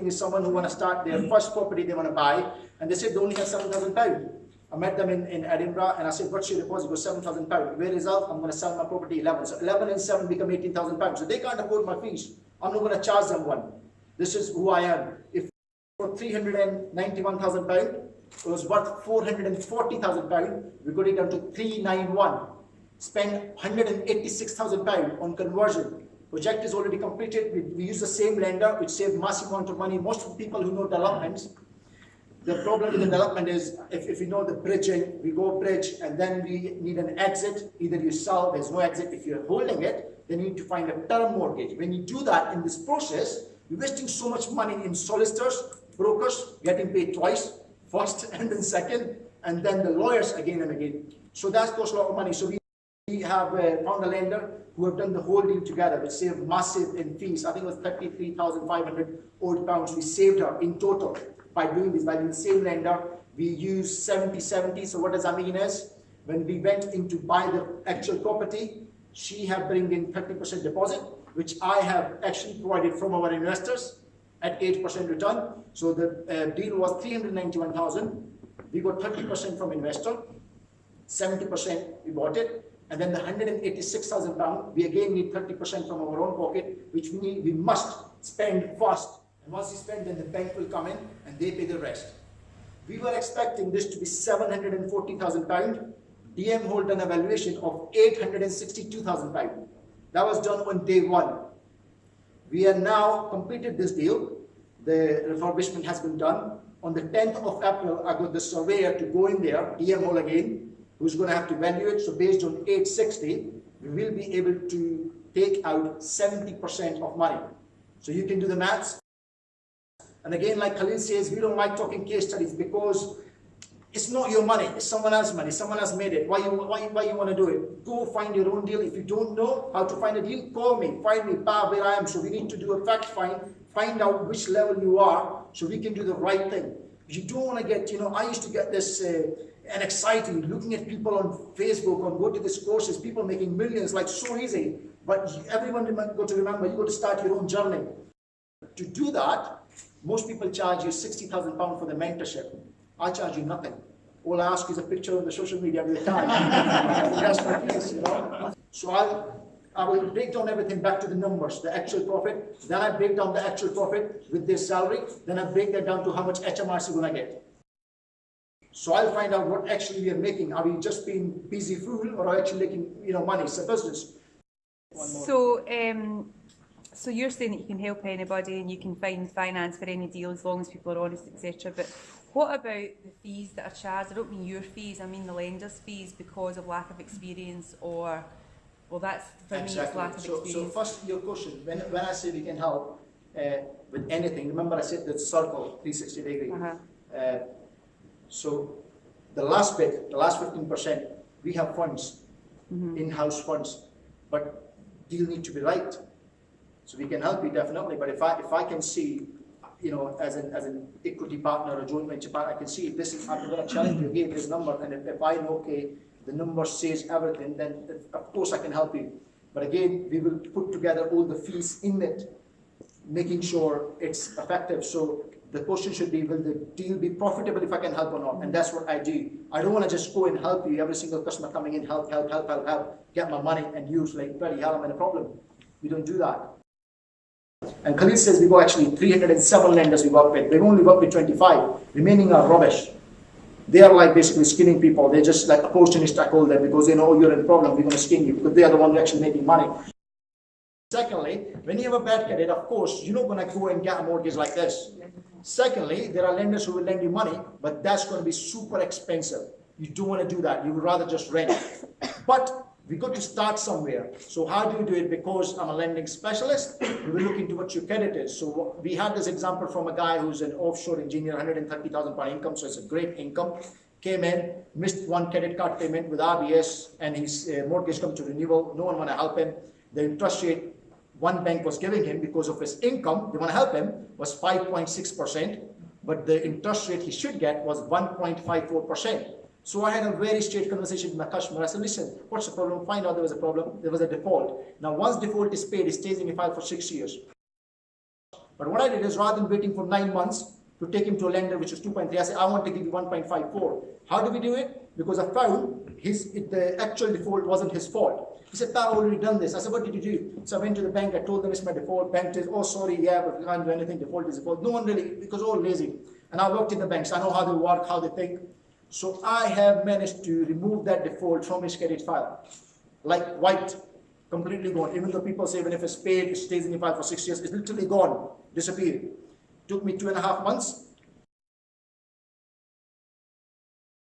is someone who want to start their first property they want to buy, and they said they only have £7,000. I met them in Edinburgh, and I said, what's your deposit? It was £7,000. Where result? I'm going to sell my property 11. So 11 and 7 become £18,000. So they can't afford my fees. I'm not going to charge them one. This is who I am. If for £391,000, it was worth £440,000. We got it down to 391. Spend £186,000 on conversion. Project is already completed. We use the same lender, which saved massive amount of money. Most of the people who know developments, the problem with the development is if you know the bridging, we go bridge and then we need an exit. Either you sell, there's no exit. If you're holding it, then you need to find a term mortgage. When you do that in this process, you're wasting so much money in solicitors, brokers, getting paid twice, first and then second, and then the lawyers again and again. So that costs a lot of money. So we have found a lender who have done the whole deal together, which saved massive in fees. I think it was 33,500 odd pounds we saved her in total by doing this, by doing the same lender. We used 70-70. So what does that mean is, when we went in to buy the actual property, she had bring in 30% deposit, which I have actually provided from our investors at 8% return. So the deal was 391,000. We got 30% from investor, 70% we bought it. And then the £186,000, we again need 30% from our own pocket, which we must spend first. And once we spend, then the bank will come in and they pay the rest. We were expecting this to be £740,000. DM hold an evaluation of £862,000. That was done on day one. We have now completed this deal. The refurbishment has been done. On the 10th of April, I got the surveyor to go in there, DM hole again, who's going to have to value it. So based on 860, we will be able to take out 70% of money. So you can do the maths. And again, like Khalil says, we don't like talking case studies because it's not your money, it's someone else's money. Someone else made it. Why you want to do it? Go find your own deal. If you don't know how to find a deal, call me, find me, where I am. So we need to do a fact find out which level you are so we can do the right thing. You don't want to get, I used to get this and exciting, looking at people on Facebook, on go to these courses, people making millions, like so easy. But everyone got to remember, you got to start your own journey. To do that, most people charge you £60,000 for the mentorship. I charge you nothing. All I ask is a picture on the social media every time. That's my case, So I will break down everything back to the numbers, the actual profit. Then I break down the actual profit with their salary. Then I break that down to how much HMRC you're going to get. So I'll find out what actually we are making. Are we just being busy fool, or are we actually making money? It's a business. So you're saying that you can help anybody and you can find finance for any deal as long as people are honest, etc. But what about the fees that are charged? I don't mean your fees, I mean the lender's fees because of lack of experience or, well, that's for me, it's lack of experience. So first, your question, when I say we can help with anything, remember I said the circle, 360 degree. So the last bit, the last 15%, we have funds, in-house funds, but deal need to be right. So we can help you definitely, but if I can see, as an equity partner or joint venture partner, I can see if this is, I'm going to challenge you again this number, and if I know, okay, the number says everything, then of course I can help you. But again, we will put together all the fees in it, making sure it's effective. So the question should be, will the deal be profitable if I can help or not? And that's what I do. I don't want to just go and help you, every single customer coming in, help, get my money, and use like, bloody hell, I'm in a problem. We don't do that. And Khalid says we got actually 307 lenders we work with. We've only worked with 25. Remaining are rubbish. They are like basically skinning people. They're just like opportunists, I call them, because they know you're in a problem, we're going to skin you, because they are the ones actually making money. Secondly, when you have a bad credit, of course, you're not going to go and get a mortgage like this. Secondly, there are lenders who will lend you money, but that's going to be super expensive. You don't want to do that. You would rather just rent. But we got to start somewhere. So how do you do it? Because I'm a lending specialist, we will look into what your credit is. So we had this example from a guy who's an offshore engineer, £130,000 income, so it's a great income. Came in, missed one credit card payment with RBS, and his mortgage come to renewal. No one want to help him. The interest rate one bank was giving him because of his income, they want to help him, was 5.6%, but the interest rate he should get was 1.54%. So I had a very straight conversation with my customer. I said, listen, what's the problem? Find out there was a problem. There was a default. Now, once default is paid, it stays in your file for 6 years. But what I did is, rather than waiting for 9 months to take him to a lender which was 2.3, I said, I want to give you 1.54. How do we do it? Because I found the actual default wasn't his fault. He said, I've already done this. I said, what did you do? So I went to the bank, I told them it's my default. Bank says, oh, sorry, yeah, but we can't do anything. Default is default. No one really, because all lazy. And I worked in the banks. I know how they work, how they think. So I have managed to remove that default from his credit file. Like wiped, completely gone. Even though people say when if it's paid, it stays in the file for 6 years, it's literally gone, disappeared. Took me 2.5 months.